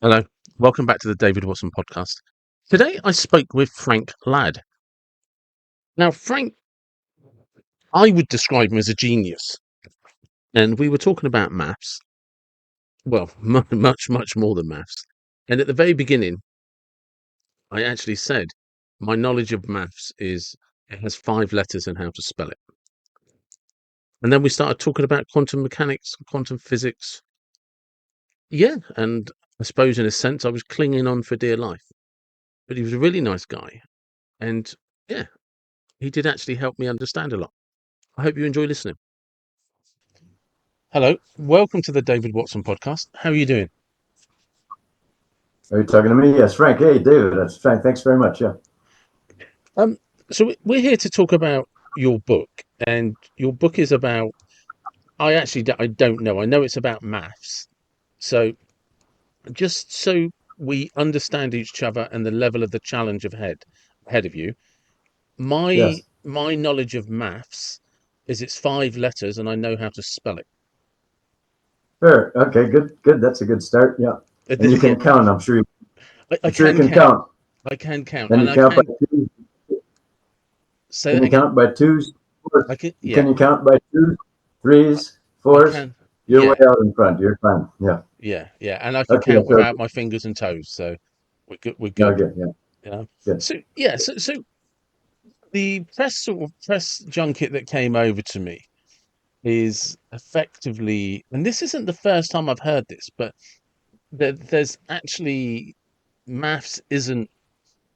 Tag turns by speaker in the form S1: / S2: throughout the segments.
S1: Hello, welcome back to the David Watson podcast. Today I spoke with Frank Ladd. Now, Frank, I would describe him as a genius, and we were talking about maths. Well, much more than maths. And at the very beginning, I actually said my knowledge of maths is it has 5 letters and how to spell it. And then we started talking about quantum mechanics, quantum physics. Yeah, and I suppose in a sense I was clinging on for dear life. But he was a really nice guy, and yeah, he did actually help me understand a lot. I hope you enjoy listening. Hello, welcome to the David Watson podcast. How are you doing?
S2: Are you talking to me? Yes, Frank. Hey, David. That's Frank. Thanks very much. Yeah.
S1: Um, so we're here to talk about your book, and your book is about. I don't know. I know it's about maths. So just so we understand each other and the level of the challenge ahead of you, my
S2: Yes.
S1: my knowledge of maths is it's 5 letters, and I know how to spell it.
S2: Sure. Okay. Good. Good. That's a good start. Yeah. And you
S1: Yeah,
S2: can count. I'm sure.
S1: I
S2: I'm sure you
S1: can
S2: can
S1: count.
S2: count.
S1: I can count,
S2: Can
S1: and
S2: you
S1: I
S2: count by
S1: can
S2: twos?
S1: say
S2: Can
S1: that
S2: you
S1: again.
S2: count by twos?
S1: I can,
S2: Can
S1: yeah,
S2: you count by twos,
S1: I,
S2: threes,
S1: I
S2: fours?
S1: can,
S2: You're way
S1: yeah.
S2: out in front. You're fine. Yeah.
S1: Yeah, and I can
S2: Okay.
S1: count
S2: So
S1: without my fingers and toes, so we're good. We're
S2: no,
S1: good.
S2: good. Yeah.
S1: You know.
S2: Good.
S1: So the press junket that came over to me is effectively, and this isn't the first time I've heard this, but there's actually maths isn't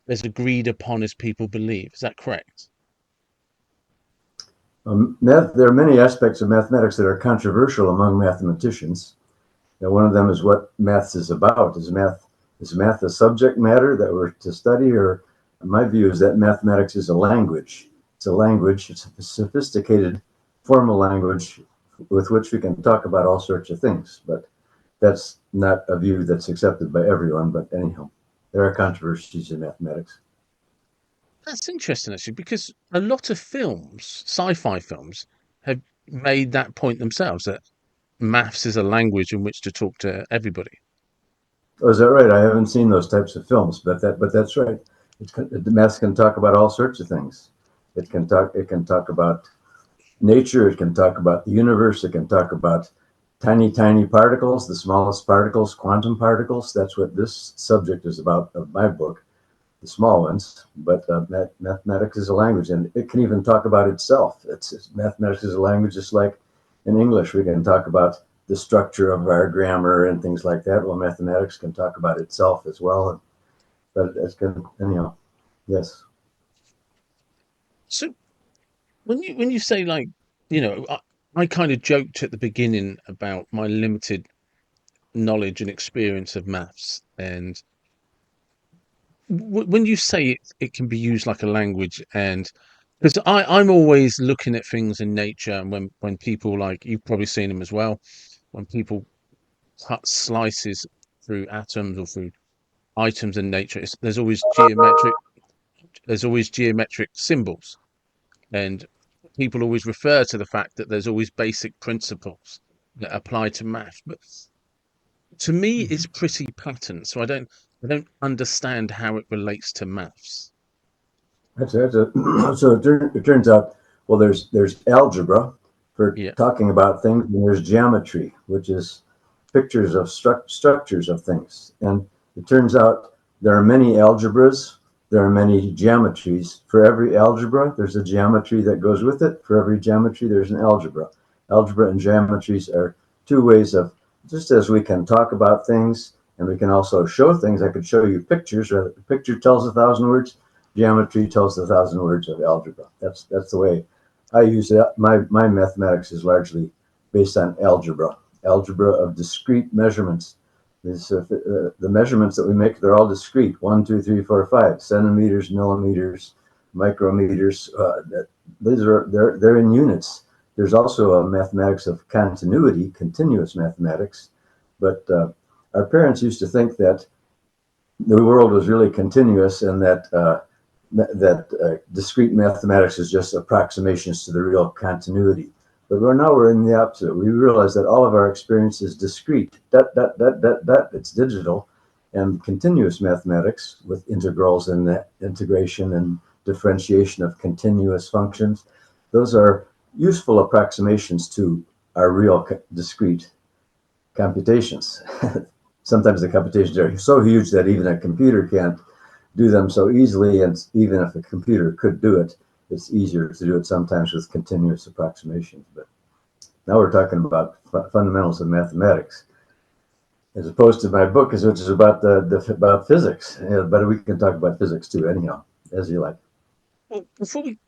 S1: as agreed upon as people believe. Is that correct?
S2: There are many aspects of mathematics that are controversial among mathematicians. Now, one of them is what maths is about. Is math a subject matter that we're to study, or my view is that mathematics is a language. It's a language. It's a sophisticated formal language with which we can talk about all sorts of things. But that's not a view that's accepted by everyone. But anyhow, there are controversies in mathematics.
S1: That's interesting, actually, because a lot of films, sci-fi films, have made that point themselves that maths is a language in which to talk to everybody.
S2: Oh, is that right? I haven't seen those types of films, but that's right. The math can talk about all sorts of things. It can talk about nature. It can talk about the universe. It can talk about tiny particles, the smallest particles, quantum particles. That's what this subject is about of my book, the small ones. But mathematics is a language, and it can even talk about itself. Mathematics is a language, just like in English, we can talk about the structure of our grammar and things like that. Well, mathematics can talk about itself as well. But it's good, anyhow. Yes.
S1: So when you say like, I kind of joked at the beginning about my limited knowledge and experience of maths, and when you say it can be used like a language, and because I'm always looking at things in nature, and when people like you've probably seen them as well, when people cut slices through atoms or through items in nature, there's always geometric symbols, and people always refer to the fact that there's always basic principles that apply to math. But to me, it's pretty patterned, so I don't understand how it relates to maths.
S2: So it turns out, well, there's algebra for
S1: Yeah.
S2: talking about things, and there's geometry, which is pictures of structures of things. And it turns out there are many algebras, there are many geometries. For every algebra, there's a geometry that goes with it. For every geometry, there's an algebra. Algebra and geometries are two ways of, just as we can talk about things and we can also show things. I could show you pictures. A picture tells 1,000 words. Geometry tells 1,000 words of algebra. That's the way I use it. My mathematics is largely based on algebra of discrete measurements. The measurements that we make, they're all discrete: 1, 2, 3, 4, 5 centimeters, millimeters, micrometers. They're in units. There's also a mathematics of continuity, continuous mathematics. But our parents used to think that the world was really continuous, and that discrete mathematics is just approximations to the real continuity. But we're in the opposite. We realize that all of our experience is discrete. It's digital, And continuous mathematics with integrals and that integration and differentiation of continuous functions, those are useful approximations to our real discrete computations. Sometimes the computations are so huge that even a computer can't do them so easily, and even if a computer could do it, it's easier to do it sometimes with continuous approximations. But now we're talking about fundamentals of mathematics, as opposed to my book, which is about about physics. Yeah, but we can talk about physics too, anyhow, as you like.
S1: Well, before we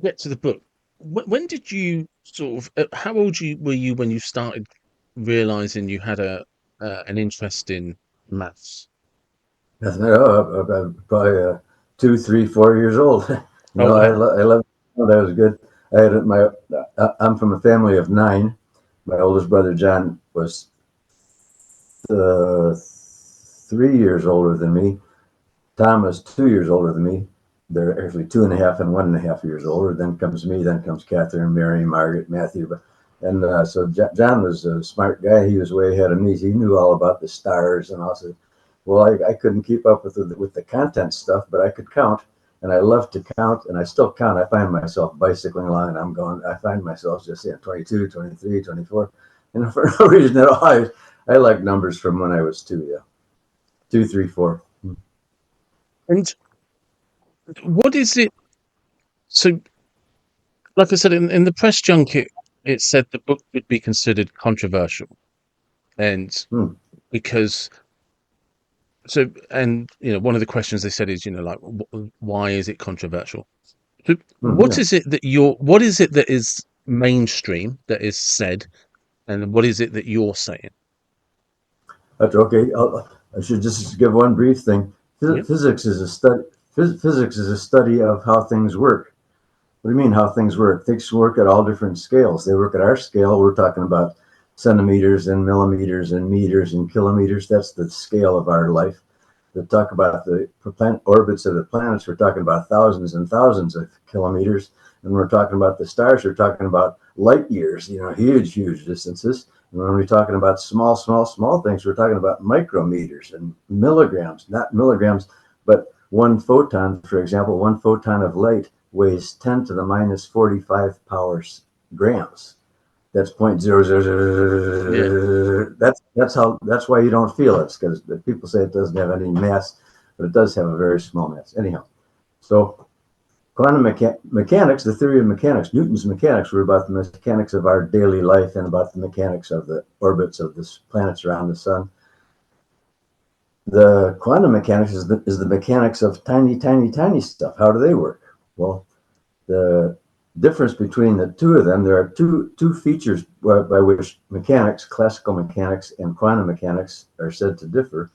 S1: get to the book, when did you sort of? How old were you when you started realizing you had a an interest in maths?
S2: Probably 2, 3, 4 years old.
S1: Oh
S2: I,
S1: wow!
S2: I love. Oh, that was good. I had my. I'm from a family of 9. My oldest brother John was 3 years older than me. Tom was 2 years older than me. They're actually 2.5 and 1.5 years older. Then comes me. Then comes Catherine, Mary, Margaret, Matthew. And so John was a smart guy. He was way ahead of me. He knew all about the stars and also. Well, I couldn't keep up with the content stuff, but I could count, and I love to count, and I still count. I find myself bicycling along, and I'm going. I find myself just saying 22, 23, 24, and for no reason at all. I like numbers from when I was 2. Yeah, 2, 3, 4.
S1: And what is it? So, like I said in the press junket, it said the book would be considered controversial, and
S2: Hmm.
S1: because and one of the questions they said is like why is it controversial? So
S2: Hmm. Yeah.
S1: what is it that is mainstream that is said, and what is it that you're saying?
S2: That's okay. I should just give one brief thing.
S1: Yeah.
S2: Physics is a study. Physics is a study of how things work. What do you mean how things work? Things work at all different scales. They work at our scale. We're talking about centimeters and millimeters and meters and kilometers. That's the scale of our life. To talk about the orbits of the planets, we're talking about thousands and thousands of kilometers. And we're talking about the stars, we're talking about light years, huge, huge distances. And when we're talking about small, small, small things, we're talking about micrometers and milligrams, not milligrams, but one photon, for example, one photon of light weighs 10 to the minus 45 powers grams. That's point zero zero
S1: Yeah.
S2: zero. That's why you don't feel it, because people say it doesn't have any mass, but it does have a very small mass. Anyhow, so quantum mechanics, the theory of mechanics, Newton's mechanics were about the mechanics of our daily life and about the mechanics of the orbits of the planets around the sun. The quantum mechanics is the mechanics of tiny, tiny, tiny stuff. How do they work? Well, the difference between the two of them, there are two features by which mechanics, classical mechanics and quantum mechanics are said to differ.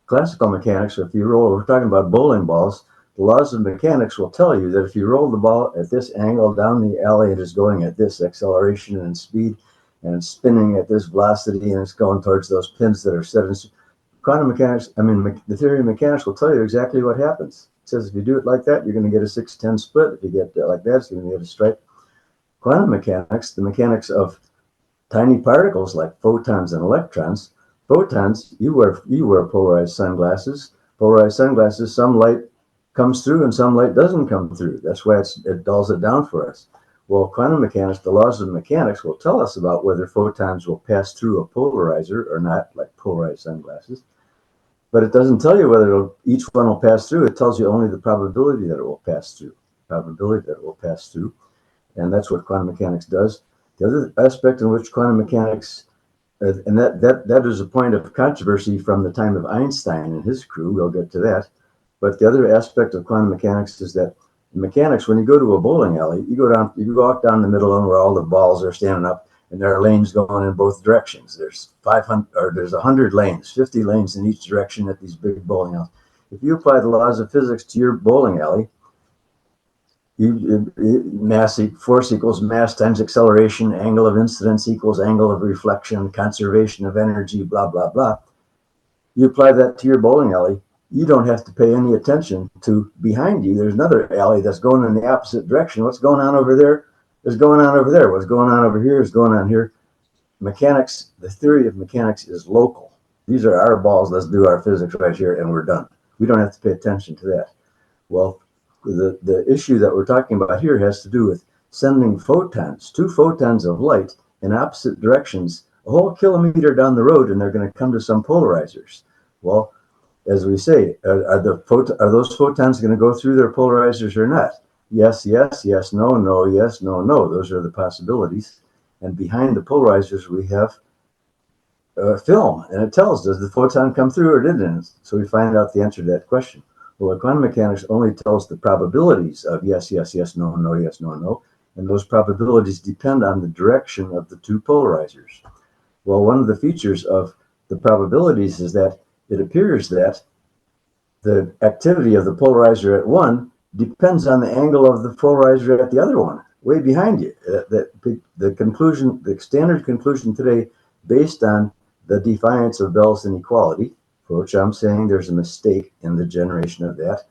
S2: Classical mechanics, if you roll, we're talking about bowling balls, the laws of mechanics will tell you that if you roll the ball at this angle down the alley, it is going at this acceleration and speed, and it's spinning at this velocity, and it's going towards those pins that are set in. Quantum mechanics, the theory of mechanics will tell you exactly what happens. It says if you do it like that, you're going to get a 6-10 split. If you get it like that, it's going to get a stripe. Quantum mechanics, the mechanics of tiny particles like photons and electrons. Photons, you wear polarized sunglasses. Polarized sunglasses, some light comes through and some light doesn't come through. That's why it dulls it down for us. Well, quantum mechanics, the laws of mechanics will tell us about whether photons will pass through a polarizer or not, like polarized sunglasses. But it doesn't tell you whether each one will pass through. It tells you only the probability that it will pass through. Probability that it will pass through. And that's what quantum mechanics does. The other aspect in which quantum mechanics, and that is a point of controversy from the time of Einstein and his crew, we'll get to that. But the other aspect of quantum mechanics is that in mechanics, when you go to a bowling alley, you walk down the middle where all the balls are standing up, and there are lanes going in both directions. There's 500 or there's 100 lanes, 50 lanes in each direction at these big bowling alleys. If you apply the laws of physics to your bowling alley, force equals mass times acceleration, angle of incidence equals angle of reflection, conservation of energy, blah, blah, blah. You apply that to your bowling alley, you don't have to pay any attention to behind you. There's another alley that's going in the opposite direction. What's going on over there is going on over there. What's going on over here is going on here. Mechanics, the theory of mechanics is local. these are our balls. Let's do our physics right here, and we're done. We don't have to pay attention to that. Well, the issue that we're talking about here has to do with sending photons, 2 photons of light in opposite directions, a whole kilometer down the road, and they're going to come to some polarizers. Well, as we say, are those photons going to go through their polarizers or not? Yes, yes, yes, no, no, yes, no, no. Those are the possibilities. And behind the polarizers, we have film, and it tells, does the photon come through or didn't? So we find out the answer to that question. Well, quantum mechanics only tells the probabilities of yes, yes, yes, no, no, yes, no, no. And those probabilities depend on the direction of the 2 polarizers. Well, one of the features of the probabilities is that it appears that the activity of the polarizer at one depends on the angle of the polarizer at the other one, way behind you. The conclusion, the standard conclusion today, based on the defiance of Bell's inequality, for which I'm saying there's a mistake in the generation of that.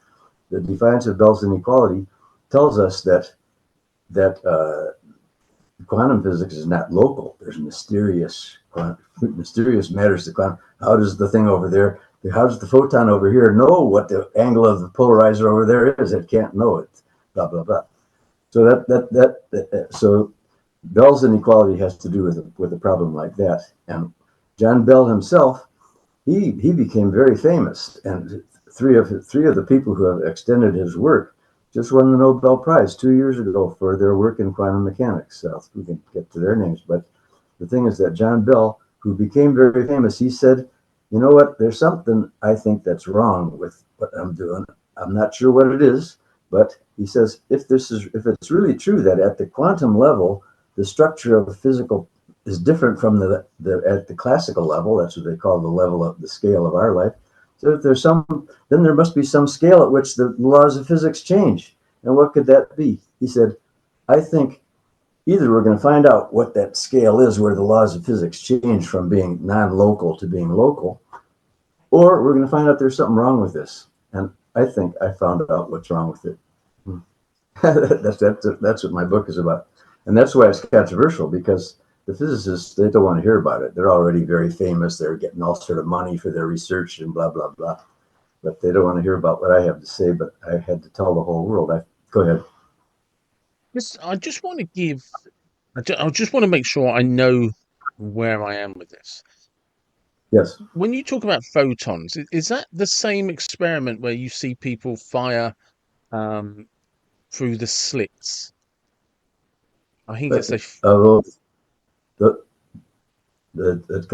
S2: The defiance of Bell's inequality tells us that quantum physics is not local. There's mysterious matters to quantum. How does the thing over there, how does the photon over here know what the angle of the polarizer over there is? It can't know it. Blah blah blah. So so Bell's inequality has to do with a problem like that. And John Bell himself, he became very famous, and three of the people who have extended his work just won the Nobel Prize 2 years ago for their work in quantum mechanics. So we can get to their names, but the thing is that John Bell, who became very famous, he said, you know what, there's something I think that's wrong with what I'm doing. I'm not sure what it is, but he says, if it's really true that at the quantum level, the structure of a physical is different from at the classical level, that's what they call the level of the scale of our life. So if there's then there must be some scale at which the laws of physics change. And what could that be? He said, I think either we're going to find out what that scale is where the laws of physics change from being non-local to being local, or we're going to find out there's something wrong with this. And I think I found out what's wrong with it. That's what my book is about. And that's why it's controversial, because the physicists, they don't want to hear about it. They're already very famous. They're getting all sort of money for their research and blah, blah, blah. But they don't want to hear about what I have to say, but I had to tell the whole world. Go ahead.
S1: I just want to I just want to make sure I know where I am with this.
S2: Yes.
S1: When you talk about photons, is that the same experiment where you see people fire um, through the slits? I think it's
S2: Although that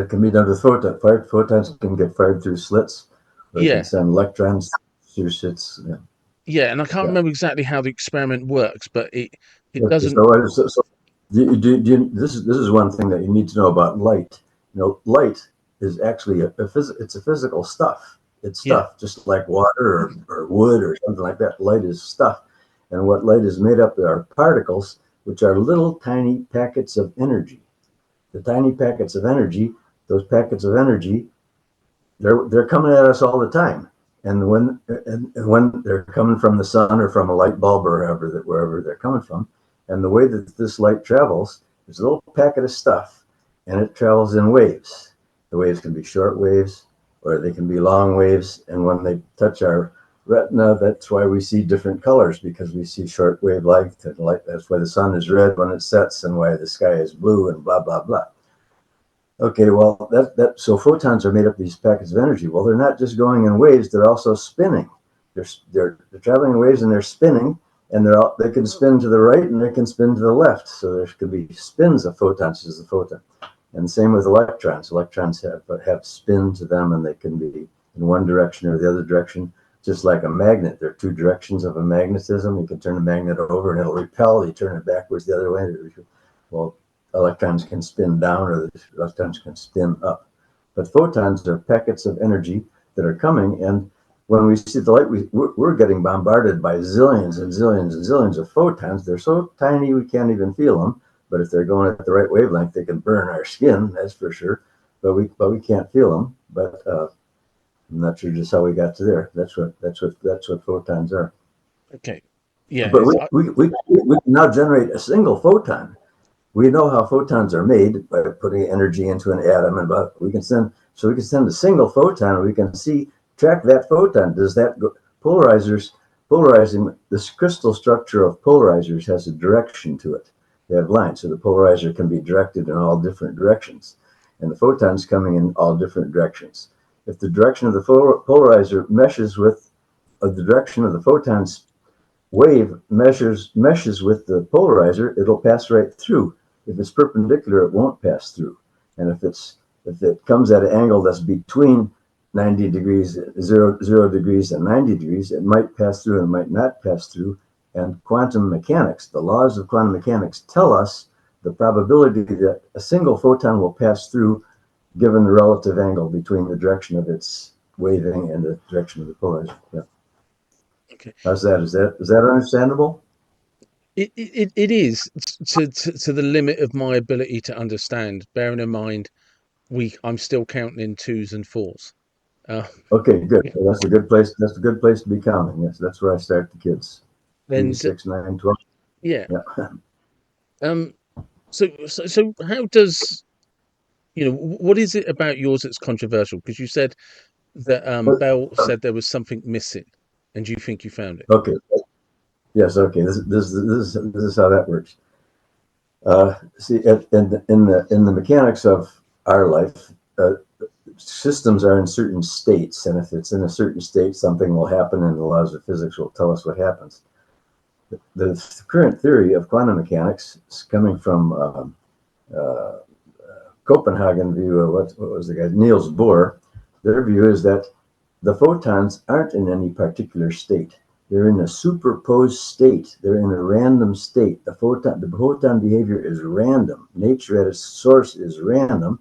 S2: can be done with photons. Photons can get fired through slits, or it can
S1: yeah,
S2: send electrons through slits. Yeah.
S1: yeah, and I can't
S2: Yeah.
S1: remember exactly how the experiment works, but it
S2: Okay,
S1: doesn't.
S2: this is one thing that you need to know about light. You know, light is actually it's a physical stuff. It's
S1: Yeah,
S2: stuff, just like water or wood or something like that. Light is stuff, and what light is made up of are particles, which are little tiny packets of energy. The tiny packets of energy, those packets of energy, they're coming at us all the time. And when they're coming from the sun or from a light bulb or wherever they're coming from, and the way that this light travels is a little packet of stuff, and it travels in waves. The waves can be short waves or they can be long waves, and when they touch our retina, that's why we see different colors, because we see short wave light. That's why the sun is red when it sets, and why the sky is blue, and blah blah blah. Okay, well, so photons are made up of these packets of energy. Well, they're not just going in waves; they're also spinning. They're traveling in waves and they're spinning, and they can spin to the right and they can spin to the left. So there could be spins of photons as a photon, and same with electrons. Electrons have spin to them, and they can be in one direction or the other direction, just like a magnet. There are two directions of a magnetism. You can turn a magnet over and it'll repel. You turn it backwards the other way. Well, electrons can spin down or the electrons can spin up. But photons are packets of energy that are coming, and when we see the light, we're getting bombarded by zillions and zillions and zillions of photons. They're so tiny we can't even feel them, but if they're going at the right wavelength, they can burn our skin, that's for sure. But we can't feel them. But I'm not sure just how we got to there. That's what photons are.
S1: okay. Yeah,
S2: But we can now generate a single photon. we know how photons are made by putting energy into an atom, and we can send a single photon, and we can track that photon. Does that go, polarizing? This crystal structure of polarizers has a direction to it. They have lines, so the polarizer can be directed in all different directions, and the photons coming in all different directions. If the direction of the polarizer meshes with the direction of the photon's wave meshes with the polarizer, it'll pass right through. If it's perpendicular, it won't pass through. And if it comes at an angle that's between 90 degrees, 0 degrees and 90 degrees, it might pass through and might not pass through. And quantum mechanics, the laws of quantum mechanics tell us the probability that a single photon will pass through given the relative angle between the direction of its waving and the direction of the polarizer. Yeah.
S1: Okay.
S2: How's that? Is that understandable?
S1: It is to the limit of my ability to understand, bearing in mind I'm still counting in twos and fours.
S2: Okay, good.
S1: Yeah.
S2: So that's a good place. That's a good place to be counting. Yes, that's where I start the kids. 3,
S1: And
S2: 6, 9, 12.
S1: yeah.
S2: Yeah.
S1: So how does, what is it about yours that's controversial? Because you said that Bell said there was something missing, and you think you found it.
S2: Okay. Yes. Okay. This is how that works. See, in the mechanics of our life, systems are in certain states, and if it's in a certain state, something will happen, and the laws of physics will tell us what happens. The current theory of quantum mechanics is coming from Copenhagen view of what was the guy, Niels Bohr. Their view is that the photons aren't in any particular state. They're in a superposed state. They're in a random state. The photon behavior is random. Nature at its source is random.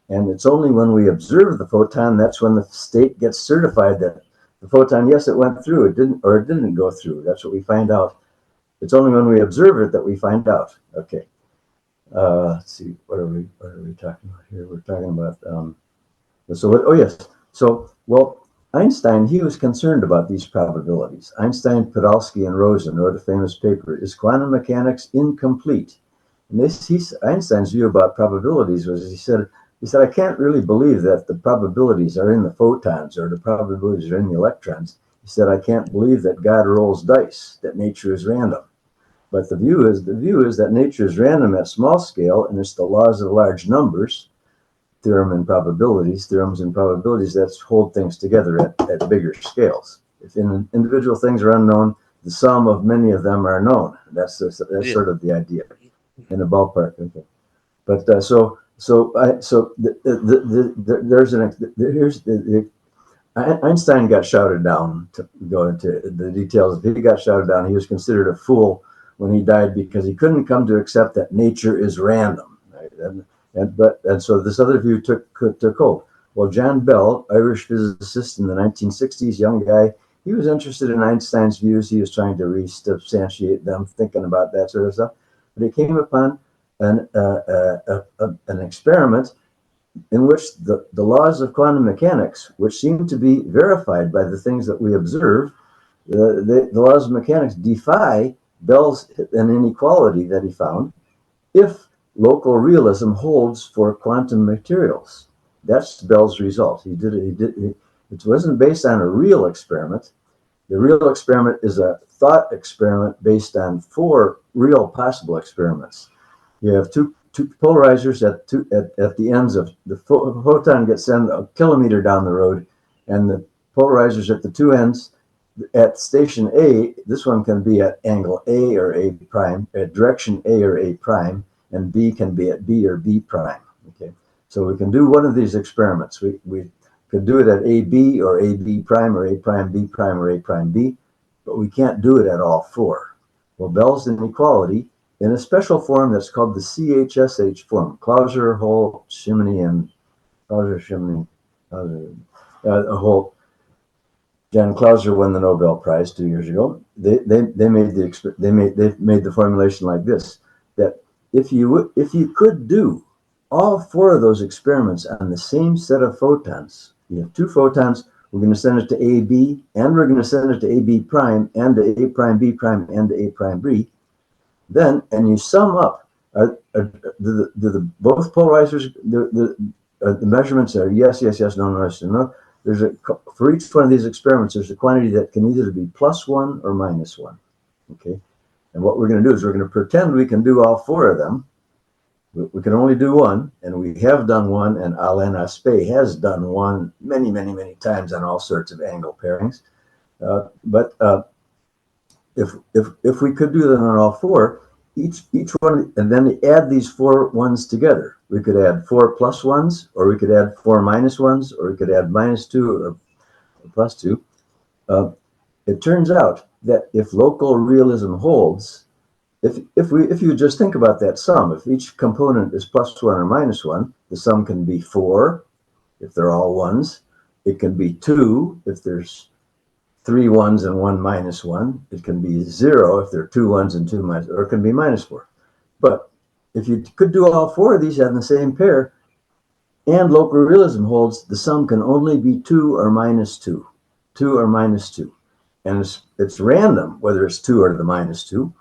S2: And it's only when we observe the photon, that's when the state gets certified that the photon, yes, it went through, it didn't go through. That's what we find out. It's only when we observe it that we find out. Okay. Let's see, what are we talking about here? We're talking about, well, Einstein, he was concerned about these probabilities. Einstein, Podolsky, and Rosen wrote a famous paper, Is Quantum Mechanics Incomplete? And Einstein's view about probabilities was, he said, I can't really believe that the probabilities are in the photons or the probabilities are in the electrons. He said, I can't believe that God rolls dice, that nature is random. But the view is that nature is random at small scale, and it's the laws of large numbers, theorems and probabilities that hold things together at bigger scales. If individual things are unknown, the sum of many of them are known. That's sort of the idea in a ballpark. Okay. But Einstein got shouted down. To go into the details, he got shouted down. He was considered a fool when he died because he couldn't come to accept that nature is random. Right? And so this other view took hold. Well, John Bell, Irish physicist in the 1960s, young guy, he was interested in Einstein's views. He was trying to resubstantiate them, thinking about that sort of stuff. But he came upon an experiment in which the laws of quantum mechanics, which seem to be verified by the things that we observe, the laws of mechanics defy Bell's an inequality that he found if local realism holds for quantum materials. That's Bell's result. It wasn't based on a real experiment. The real experiment is a thought experiment based on 4 real possible experiments. You have two polarizers at the ends of the photon gets sent a kilometer down the road, and the polarizers at the 2 ends at station A. This one can be at angle A or A prime, at direction A or A prime, and B can be at B or B prime. Okay, so we can do one of these experiments. We could do it at AB or AB prime or A prime B prime or A prime B, but we can't do it at all 4. Well, Bell's inequality in a special form that's called the CHSH form, Clauser, Hole, Chimney, and Clauser, Chimney, Hole. Jan Clauser won the Nobel Prize 2 years ago. They made the formulation like this: that if you could do all 4 of those experiments on the same set of photons, you have 2 photons. We're going to send it to AB, and we're going to send it to AB prime, and to A prime B prime, and to A prime B. Then, and you sum up Both polarizers, the measurements are yes, yes, yes, no, no, yes, no. For each one of these experiments, there's a quantity that can either be +1 or -1. Okay, and what we're going to do is we're going to pretend we can do all four of them. We can only do one, and we have done one, and Alain Aspect has done one many, many, many times on all sorts of angle pairings. But if we could do them on all four, each one, and then add these four ones together. We could add 4 plus ones, or we could add 4 minus ones, or we could add -2 or +2. It turns out that if local realism holds, if you just think about that sum, if each component is +1 or -1, the sum can be 4 if they're all ones. It can be 2 if there's 3 ones and 1 -1. It can be 0 if there are 2 ones and 2 minus, or it can be -4. But if you could do all four of these on the same pair, and local realism holds, the sum can only be 2 or -2. 2 or -2. And it's random whether it's 2 or the -2.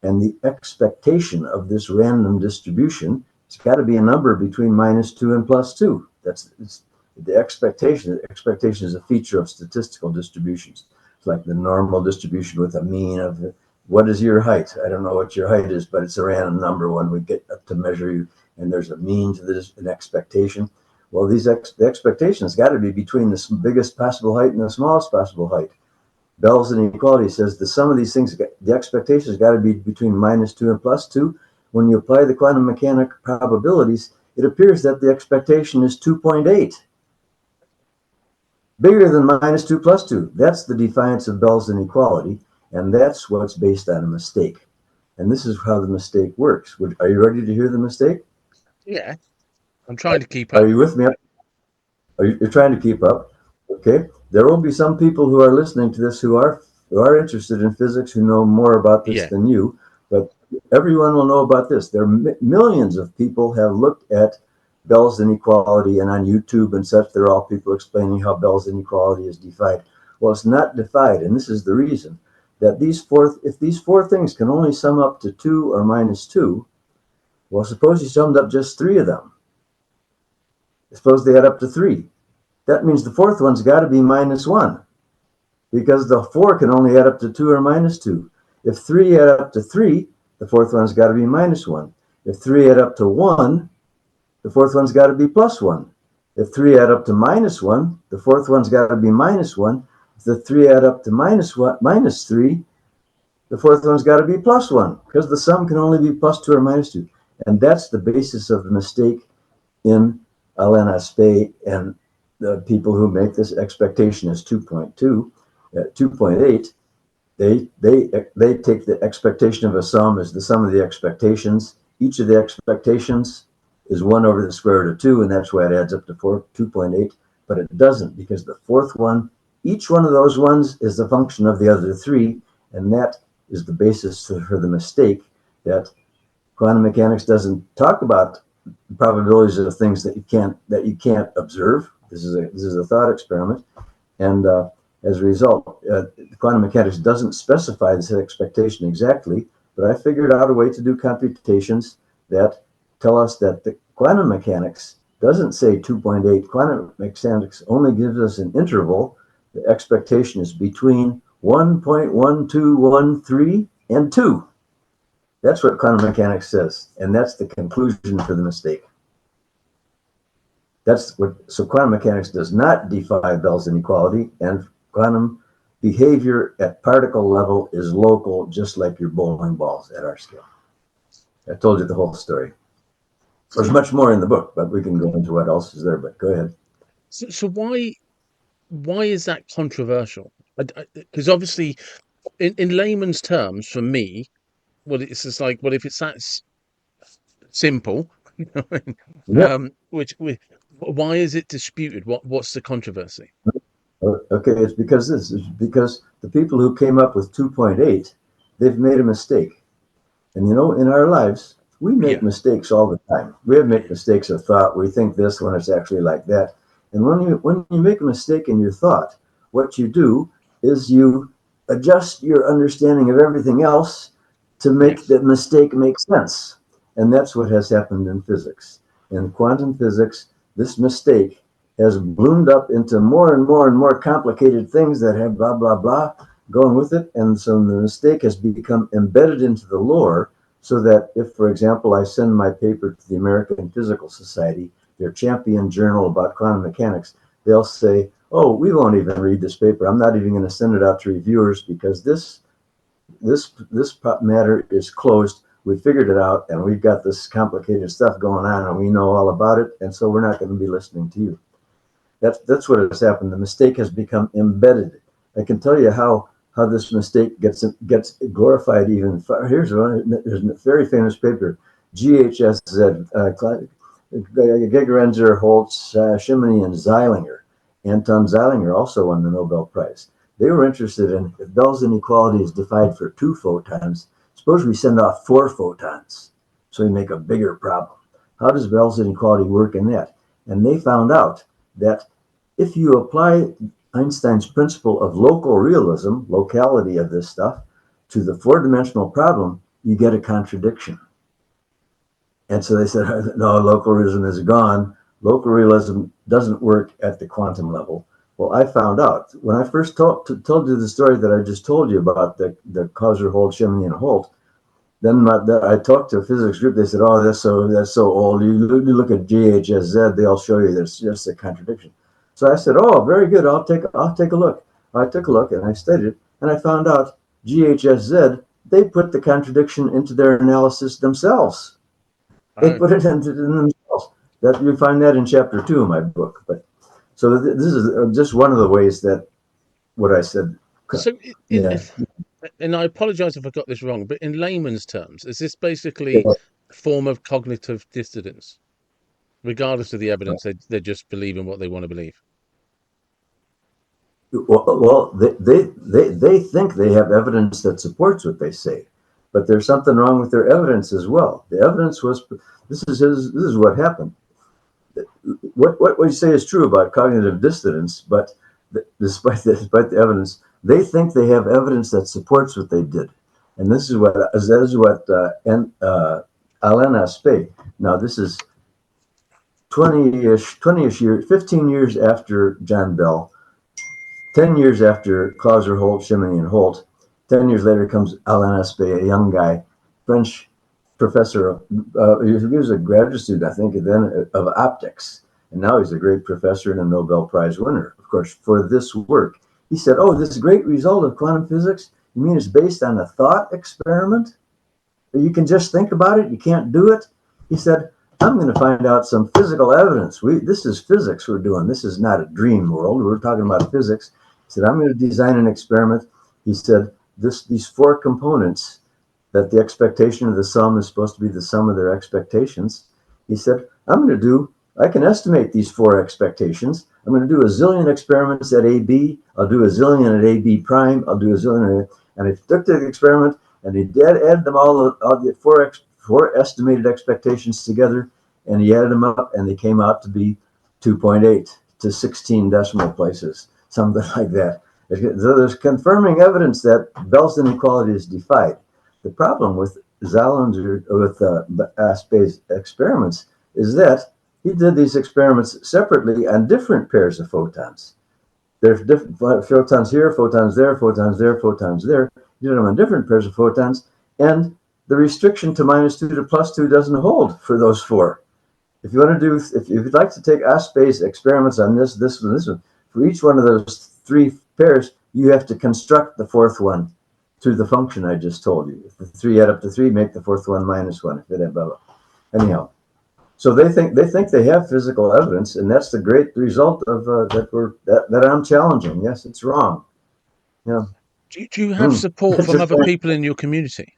S2: And the expectation of this random distribution, it's got to be a number between -2 and +2. It's the expectation. The expectation is a feature of statistical distributions. It's like the normal distribution with a mean of what is your height? I don't know what your height is, but it's a random number when we get up to measure you, and there's a mean to this, an expectation. Well, the expectations got to be between the biggest possible height and the smallest possible height. Bell's inequality says the sum of these things, the expectations got to be between -2 and +2. When you apply the quantum mechanic probabilities, it appears that the expectation is 2.8. Bigger than -2 +2. That's the defiance of Bell's inequality, and that's what's based on a mistake. And this is how the mistake works. Are you ready to hear the mistake?
S1: Yeah, I'm trying to keep
S2: Are
S1: up.
S2: you with me? You're trying to keep up? Okay. There will be some people who are listening to this who are interested in physics, who know more about this
S1: Yeah,
S2: than you, but everyone will know about this. There are millions of people have looked at Bell's inequality, and on YouTube and such, they're all people explaining how Bell's inequality is defied. Well, it's not defied, and this is the reason that if these four things can only sum up to 2 or -2, well, suppose you summed up just 3 of them. Suppose they add up to 3. That means the fourth one's got to be -1, because the 4 can only add up to 2 or -2. If 3 add up to 3, the fourth one's got to be -1. If 3 add up to 1, the fourth one's got to be +1. If 3 add up to -1, the fourth one's got to be -1. If the 3 add up to -3, the fourth one's got to be +1, because the sum can only be +2 or -2. And that's the basis of the mistake in Alain Aspect and the people who make this expectation as 2.2, 2.8. They take the expectation of a sum as the sum of the expectations. Each of the expectations is 1 over the square root of 2, and that's why it adds up to 2.8. But it doesn't, because the fourth one, each one of those ones is a function of the other 3, and that is the basis for the mistake that quantum mechanics doesn't talk about the probabilities of things that you can't observe. This is a thought experiment, and as a result, quantum mechanics doesn't specify this expectation exactly. But I figured out a way to do computations that tell us that the quantum mechanics doesn't say 2.8. Quantum mechanics only gives us an interval. The expectation is between 1.1213 and 2. That's what quantum mechanics says, and that's the conclusion for the mistake. So quantum mechanics does not defy Bell's inequality, and quantum behavior at particle level is local, just like your bowling balls at our scale. I told you the whole story. There's much more in the book, but we can go into what else is there. But go ahead.
S1: so why is that controversial? Because obviously, in layman's terms, for me, well, it's just like, well, if it's that simple,
S2: Yep.
S1: why is it disputed? What's the controversy?
S2: Okay, it's because the people who came up with 2.8, they've made a mistake. And in our lives, we make
S1: Yeah,
S2: mistakes all the time. We make mistakes of thought. We think this when it's actually like that. And when you make a mistake in your thought, what you do is you adjust your understanding of everything else to make
S1: yes,
S2: the mistake make sense. And that's what has happened in physics. In quantum physics, this mistake has bloomed up into more and more and more complicated things that have blah, blah, blah going with it. And so the mistake has become embedded into the lore, so that if, for example, I send my paper to the American Physical Society, their champion journal about quantum mechanics, they'll say, oh, we won't even read this paper. I'm not even going to send it out to reviewers because this matter is closed. We figured it out, and we've got this complicated stuff going on, and we know all about it, and so we're not going to be listening to you. That's what has happened. The mistake has become embedded. I can tell you how this mistake gets glorified even far. Here's there's a very famous paper, GHSZ, Gigerenzer, Holtz, Shimony, and Zeilinger. Anton Zeilinger also won the Nobel Prize. They were interested in, if Bell's inequality is defied for 2 photons, suppose we send off 4 photons, so we make a bigger problem. How does Bell's inequality work in that? And they found out that if you apply Einstein's principle of local realism, locality of this stuff, to the 4-dimensional problem, you get a contradiction. And so they said, no, local realism is gone. Local realism doesn't work at the quantum level. Well, I found out when I first told you the story that I just told you about the Clauser, Holt, Shimony, and Holt. Then I talked to a physics group. They said, "Oh, that's so old. You look at GHSZ, they'll show you there's just a contradiction." So I said, "Oh, very good. I'll take a look." I took a look and I studied it, and I found out GHSZ, they put the contradiction into their analysis themselves. They put it into themselves. That you find that in chapter 2 of my book. But so this is just one of the ways that what I said.
S1: So, and I apologize if I got this wrong, but in layman's terms, is this basically a form of cognitive dissonance? Regardless of the evidence, they just believe in what they want to believe.
S2: Well, they think they have evidence that supports what they say, but there's something wrong with their evidence as well. The evidence was this is what happened. What you say is true about cognitive dissonance, but despite the evidence, they think they have evidence that supports what they did, and this is what Alain Aspect. Now this is 20-ish years, 15 years after John Bell, 10 years after Clauser, Holt, Shimony, and Holt. 10 years later comes Alain Aspect, a young guy, French professor. He was a graduate student, I think, then of optics. And now he's a great professor and a Nobel Prize winner, of course, for this work. He said, oh, this great result of quantum physics, you mean it's based on a thought experiment? You can just think about it, you can't do it? He said, I'm going to find out some physical evidence. This is physics we're doing. This is not a dream world. We're talking about physics. He said, I'm going to design an experiment. He said, these 4 components, that the expectation of the sum is supposed to be the sum of their expectations. He said, I can estimate these 4 expectations. I'm going to do a zillion experiments at AB. I'll do a zillion at AB prime. I'll do a zillion. And he took the experiment and he added them all the 4 estimated expectations together, and he added them up, and they came out to be 2.8 to 16 decimal places, something like that. So there's confirming evidence that Bell's inequality is defied. The problem with Aspect's experiments is that he did these experiments separately on different pairs of photons. There's different photons here, photons there, photons there, photons there. He did them on different pairs of photons, and the restriction to -2 to +2 doesn't hold for those 4. If you'd like to take Aspect's experiments on this one, this one, for each one of those 3 pairs, you have to construct the 4th one through the function I just told you. If the 3 add up to 3, make the 4th one -1. If it add blah, blah. Anyhow, so they think they have physical evidence, and that's the great result of that I'm challenging. Yes, it's wrong. Yeah.
S1: Do you have support from other people in your community?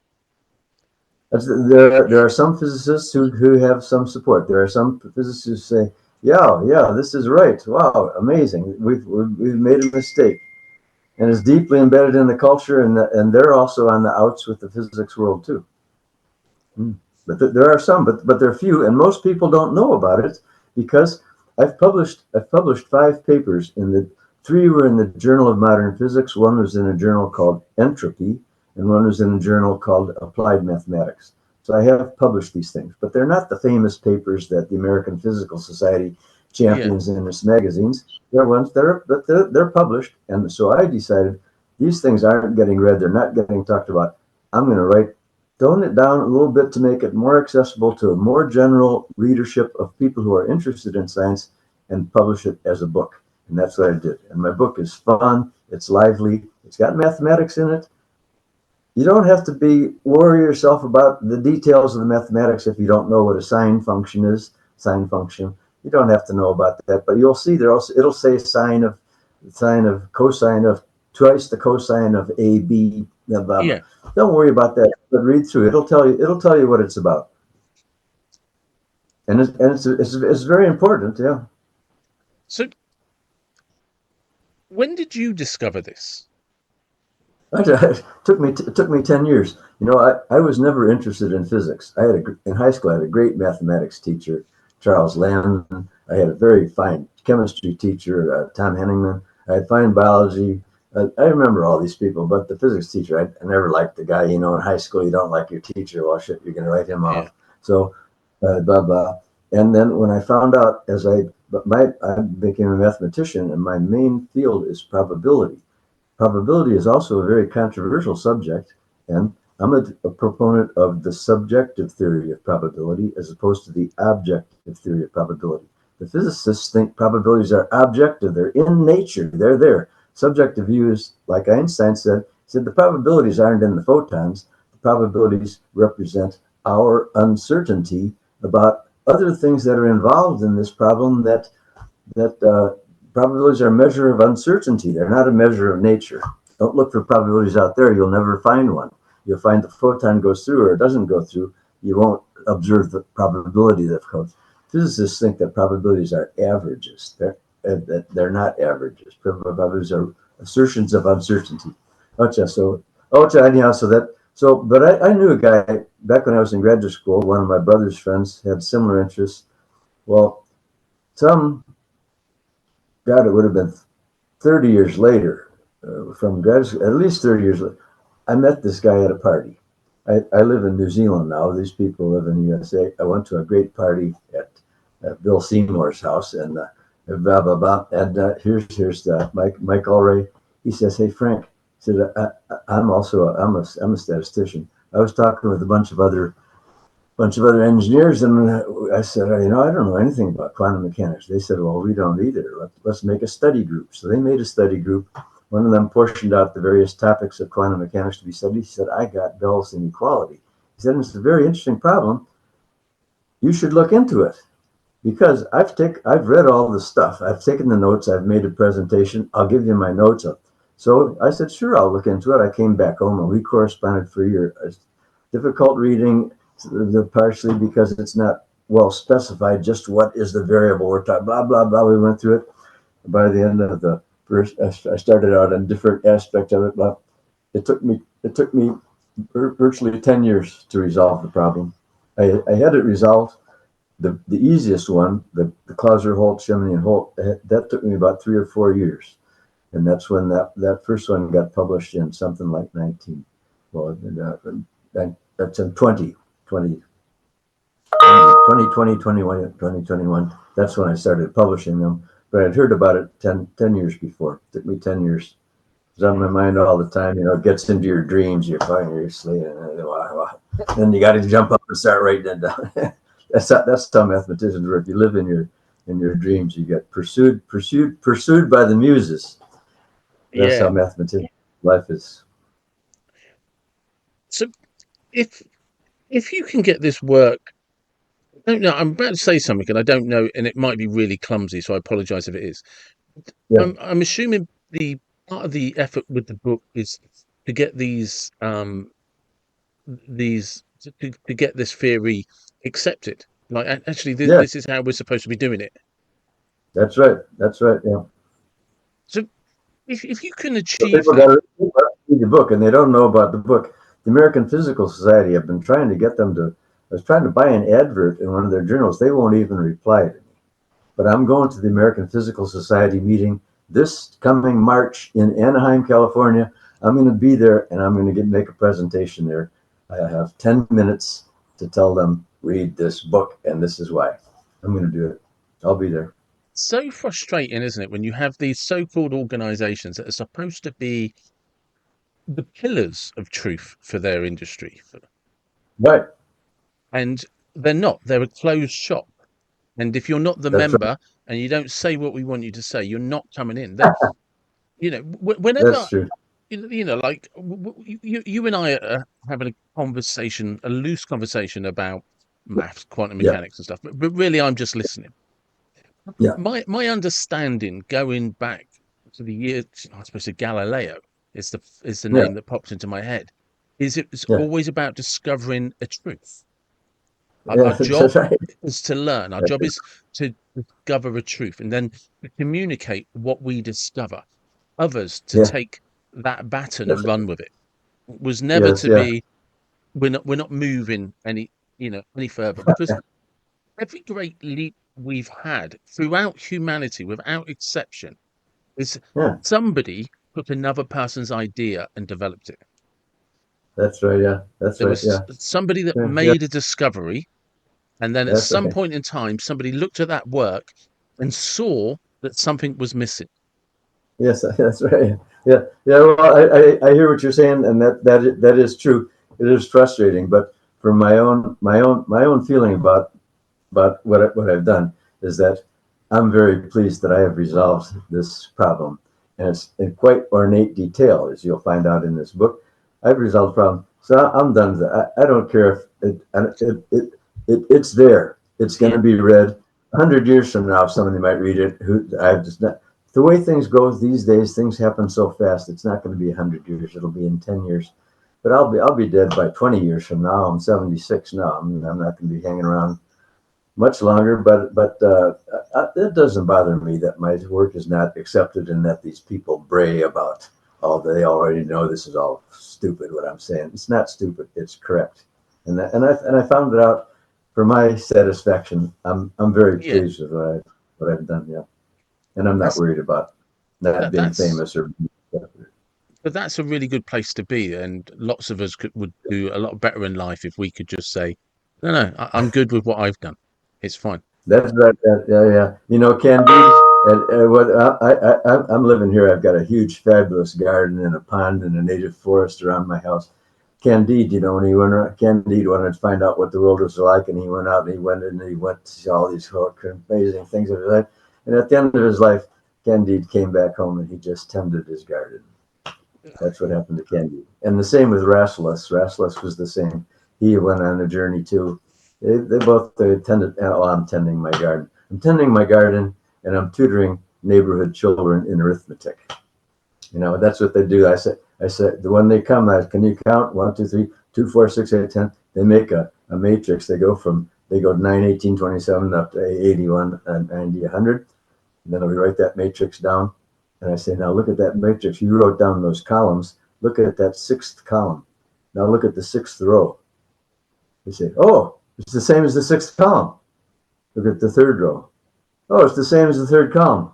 S2: There are some physicists who have some support. There are some physicists who say, yeah, this is right. Wow, amazing. We've made a mistake. And it's deeply embedded in the culture, and they're also on the outs with the physics world too. But there are some, but they're few, and most people don't know about it because I've published 5 papers. 3 were in the Journal of Modern Physics. 1 was in a journal called Entropy, and 1 was in a journal called Applied Mathematics. So I have published these things, but they're not the famous papers that the American Physical Society
S1: Yeah.
S2: champions in its magazines. They're ones that are, but they're published. And so I decided these things aren't getting read. They're not getting talked about. I'm going to tone it down a little bit to make it more accessible to a more general readership of people who are interested in science and publish it as a book. And that's what I did. And my book is fun. It's lively. It's got mathematics in it. You don't have to worry yourself about the details of the mathematics if you don't know what a sine function is. Sine function. You don't have to know about that, but you'll see it'll say sine of cosine of twice the cosine of AB. Blah, blah, blah.
S1: Yeah.
S2: Don't worry about that, but read through it. It'll tell you what it's about, and it's very important. Yeah.
S1: So when did you discover this?
S2: It took me 10 years. You know, I was never interested in physics. In high school I had a great mathematics teacher, Charles Landon. I had a very fine chemistry teacher, Tom Henningman. I had fine biology. I remember all these people, but the physics teacher, I never liked the guy. You know, in high school you don't like your teacher. Well, shit, you're going to write him
S1: Yeah.
S2: off. So, blah blah. And then when I found out, I became a mathematician, and my main field is probability. Probability is also a very controversial subject, and I'm a proponent of the subjective theory of probability as opposed to the objective theory of probability. The physicists think probabilities are objective, they're in nature, they're there. Subjective views, like Einstein said the probabilities aren't in the photons, the probabilities represent our uncertainty about other things that are involved in this problem that probabilities are a measure of uncertainty. They're not a measure of nature. Don't look for probabilities out there. You'll never find one. You'll find the photon goes through or it doesn't go through. You won't observe the probability that comes. Physicists think that probabilities are averages. They're not averages. Probabilities are assertions of uncertainty. But I knew a guy back when I was in graduate school. One of my brother's friends had similar interests. Well, some God, it would have been 30 years later, from grad school, at least 30 years later, I met this guy at a party. I live in New Zealand now. These people live in the USA. I went to a great party at Bill Seymour's house, and blah, blah, blah. And here's Mike Allray. He says, "Hey, Frank," he said, I'm a statistician. I was talking with a bunch of other engineers, and I said, I don't know anything about quantum mechanics. They said, well, we don't either. Let's make a study group. So they made a study group. One of them portioned out the various topics of quantum mechanics to be studied. He said, I got Bell's inequality. He said, it's a very interesting problem. You should look into it because I've read all the stuff. I've taken the notes. I've made a presentation. I'll give you my notes. So I said, sure, I'll look into it. I came back home and we corresponded for a year. It's difficult reading, partially because it's not well specified just what is the variable we're talking, blah, blah, blah. We went through it. By the end of the first, I started out on different aspects of it, but it took me virtually 10 years to resolve the problem. I had it resolved. The easiest one, the Clauser-Holt, Shimony, and Holt, that took me about 3 or 4 years. And that's when that first one got published in something like 19. Well, that's in 2020, 21, 2021. That's when I started publishing them. But I'd heard about it 10 years before. It took me 10 years. It's on my mind all the time. It gets into your dreams. You're finally asleep. And then you got to jump up and start writing it down. That's how mathematicians work. You live in your dreams. You get pursued by the muses. That's
S1: Yeah.
S2: how mathematician life is.
S1: So if you can get this work, I don't know. I'm about to say something, and I don't know, and it might be really clumsy, so I apologise if it is.
S2: Yeah.
S1: I'm assuming the part of the effort with the book is to get to get this theory accepted. Like, actually,
S2: Yeah.
S1: this is how we're supposed to be doing it.
S2: That's right. That's right. Yeah.
S1: So, if you can
S2: So
S1: achieve
S2: people got
S1: that,
S2: to read the book, and they don't know about the book. The American Physical Society, I've been trying to get them to. I was trying to buy an advert in one of their journals. They won't even reply to me. But I'm going to the American Physical Society meeting this coming March in Anaheim, California. I'm going to be there, and I'm going to make a presentation there. I have 10 minutes, to tell them, read this book, and this is why. I'm going to do it. I'll be there.
S1: So frustrating, isn't it, when you have these so-called organizations that are supposed to be the pillars of truth for their industry,
S2: Right.
S1: and they're not. They're a closed shop. And if you're not the
S2: That's right.
S1: member and you don't say what we want you to say, you're not coming in. That, whenever
S2: That's true.
S1: like you and I are having a conversation, a loose conversation about maths, quantum
S2: Yeah.
S1: mechanics, and stuff. But really, I'm just listening.
S2: Yeah.
S1: My understanding going back to the year, I suppose, Galileo is the
S2: Yeah.
S1: name that pops into my head. Is it was
S2: Yeah.
S1: always about discovering a truth. Our
S2: Yeah.
S1: job
S2: That's right.
S1: is to learn. Our
S2: That's
S1: job
S2: right.
S1: is to discover a truth and then to communicate what we discover. Others to
S2: Yeah.
S1: take that baton
S2: Yes.
S1: and run with it. It was never
S2: Yes.
S1: to
S2: Yeah.
S1: be. We're not moving any further because every great leap we've had throughout humanity, without exception, is
S2: Yeah.
S1: somebody took another person's idea and developed it.
S2: That's right. Yeah. That's
S1: There
S2: right.
S1: was
S2: Yeah.
S1: somebody that
S2: Yeah. Yeah.
S1: made a discovery, and then at
S2: That's
S1: some
S2: right.
S1: point in time, somebody looked at that work and saw that something was missing.
S2: Yes. That's right. Yeah. Yeah. Well, I hear what you're saying, and that is true. It is frustrating, but for my own feeling about what I've done is that I'm very pleased that I have resolved this problem, and it's in quite ornate detail, as you'll find out in this book. I've resolved the problem, so I'm done with it. I don't care if it's there. It's going to
S1: Yeah,
S2: be read 100 years from now. Somebody might read it. Who I've just not. The way things go these days, things happen so fast. It's not going to be 100 years. It'll be in 10 years. But I'll be dead by 20 years from now. I'm 76 now. I'm not going to be hanging around much longer, but it doesn't bother me that my work is not accepted and that these people bray about, oh, they already know this is all stupid. What I'm saying, it's not stupid. It's correct, and I found it out for my satisfaction. I'm very
S1: yeah.
S2: pleased with what I've done. Yeah, and I'm not
S1: That's
S2: worried about not
S1: that.
S2: being
S1: That's
S2: famous or.
S1: but that's a really good place to be, and lots of us would do a lot better in life if we could just say, "No, no, I'm good with what I've done. It's fine."
S2: That's right. Yeah, yeah. Candide. And what I'm living here. I've got a huge, fabulous garden and a pond and a native forest around my house. Candide, when he went around, Candide wanted to find out what the world was like, and he went out and he went to see all these amazing things of his life. And at the end of his life, Candide came back home and he just tended his garden. That's what happened to Candide. And the same with Rasselas. Rasselas was the same. He went on a journey too. They both tended. Oh, I'm tending my garden. I'm tending my garden, and I'm tutoring neighborhood children in arithmetic. That's what they do. I said, when they come, can you count 1, 2, 3, 2, 4, 6, 8, 10? They make a matrix. They go 9, 18, 27 up to 81, 90, 100. And then we write that matrix down. And I say, now look at that matrix. You wrote down those columns. Look at that sixth column. Now look at the sixth row. They say, oh, it's the same as the sixth column. Look at the third row. Oh, it's the same as the third column.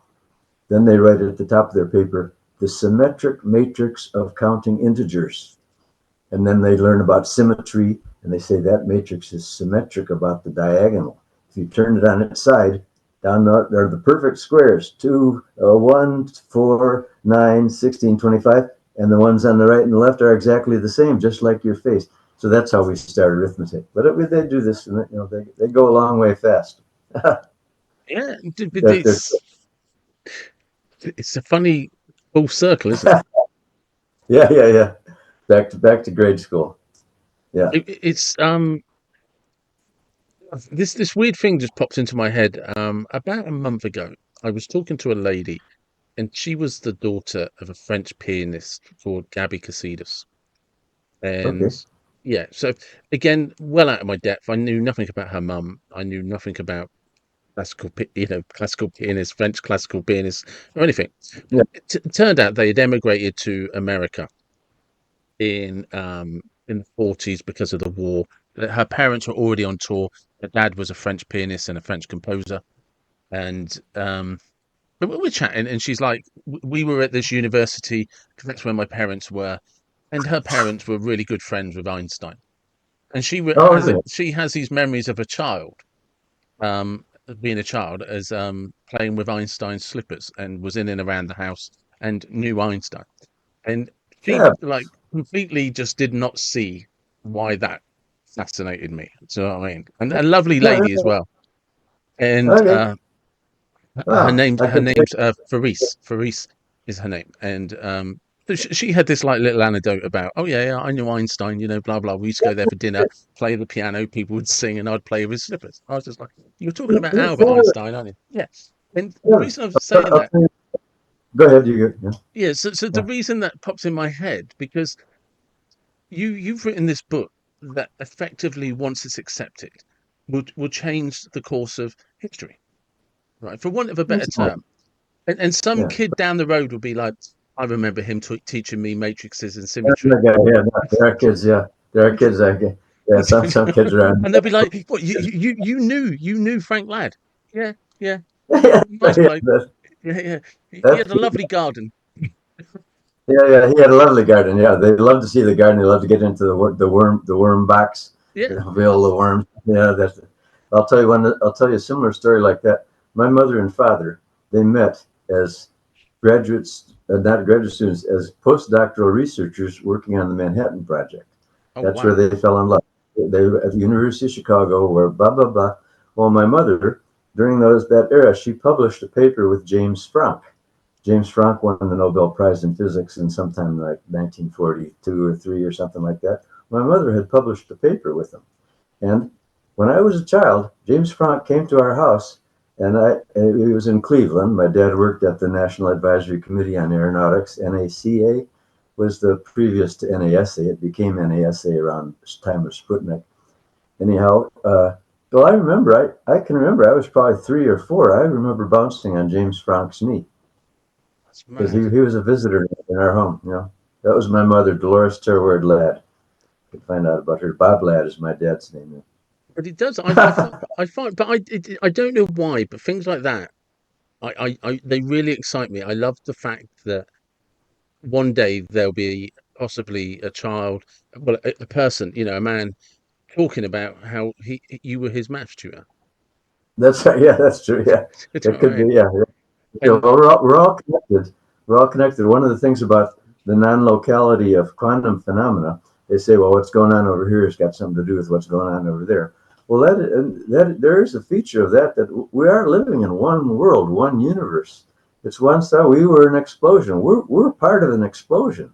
S2: Then they write at the top of their paper, the symmetric matrix of counting integers. And then they learn about symmetry, and they say that matrix is symmetric about the diagonal. If you turn it on its side, down there are the perfect squares, 2, 1, 4, 9, 16, 25, and the ones on the right and the left are exactly the same, just like your face. So that's how we start arithmetic. But they do this, and they go a long way fast.
S1: Yeah, but
S2: They're, they're,
S1: it's a funny full circle, isn't it?
S2: yeah, yeah, yeah. Back to grade school. Yeah.
S1: It's this weird thing just popped into my head. About a month ago, I was talking to a lady, and she was the daughter of a French pianist called Gabby Casidas. And
S2: Okay.
S1: yeah, so again, well out of my depth. I knew nothing about her mum. I knew nothing about classical pianists, French classical pianists, or anything.
S2: Yeah.
S1: It turned out they had emigrated to America in the 40s because of the war. Her parents were already on tour. Her dad was a French pianist and a French composer, and but we're chatting, and she's like, "We were at this university because that's where my parents were, and her parents were really good friends with Einstein." and
S2: Oh, really?
S1: she has these memories of a child, um, being a child, as playing with Einstein's slippers, and was in and around the house and knew Einstein, and she
S2: Yeah.
S1: like completely just did not see why that fascinated me. Do you know what I mean? And a lovely
S2: Yeah.
S1: lady as well, and
S2: Okay. Wow. I
S1: her
S2: can take.
S1: name's Faris. Faris is her name, and so she had this like little anecdote about, oh yeah, yeah, I knew Einstein, you know, blah blah. We used to go there for dinner, play the piano, people would sing, and I'd play with slippers. I was just like, you're talking about Albert Einstein, aren't you? Yes. And the
S2: Yeah.
S1: reason I was saying
S2: I'll
S1: that,
S2: tell you- Go ahead. You go.
S1: yeah, so the
S2: Yeah.
S1: reason that pops in my head, because you've written this book that effectively, once it's accepted, will change the course of history, right? For want of a better
S2: Yeah.
S1: term. And some
S2: Yeah.
S1: kid down the road will be like, I remember him teaching me matrices and
S2: Yeah.
S1: symmetry.
S2: Yeah. There are kids. Yeah. There are kids. Yeah. Some kids around.
S1: And they'll be like, what, you knew Frank Ladd. Yeah, yeah.
S2: Yeah.
S1: Nice
S2: Yeah.
S1: bloke. Yeah, yeah. He
S2: That's
S1: had a lovely garden.
S2: Yeah, yeah, he had a lovely garden. Yeah, they love to see the garden. They love to get into the worm box,
S1: Yeah,
S2: you know,
S1: yeah.
S2: all the worms. Yeah, that's. I'll tell you one. I'll tell you a similar story like that. My mother and father, they met as graduates, not graduate students, as postdoctoral researchers working on the Manhattan Project.
S1: Oh,
S2: That's where
S1: wow.
S2: they fell in love. They were at the University of Chicago, where blah blah blah. Well, my mother, during that era, she published a paper with James Franck. James Franck won the Nobel Prize in Physics in sometime like 1942 or 3 or something like that. My mother had published a paper with him. And when I was a child, James Franck came to our house, and he was in Cleveland. My dad worked at the National Advisory Committee on Aeronautics. NACA was the previous to NASA. It became NASA around the time of Sputnik. Anyhow, well, I can remember, I was probably 3 or 4. I remember bouncing on James Franck's knee
S1: That's
S2: because
S1: mad.
S2: he was a visitor in our home. You know, that was my mother, Dolores Terward Ladd. You can find out about her. Bob Ladd is my dad's name.
S1: But it does. I find, but I don't know why, but things like that, they really excite me. I love the fact that one day there'll be possibly a child, well, a person, you know, a man talking about how you were his maths tutor.
S2: That's yeah, that's true. Yeah,
S1: You know
S2: it
S1: what I
S2: could
S1: mean?
S2: be. Yeah, yeah.
S1: And
S2: Well, we're all connected. We're all connected. One of the things about the non-locality of quantum phenomena, they say, well, what's going on over here has got something to do with what's going on over there. Well, that there is a feature of that we are living in one world, one universe. It's one star. We were an explosion. We're part of an explosion.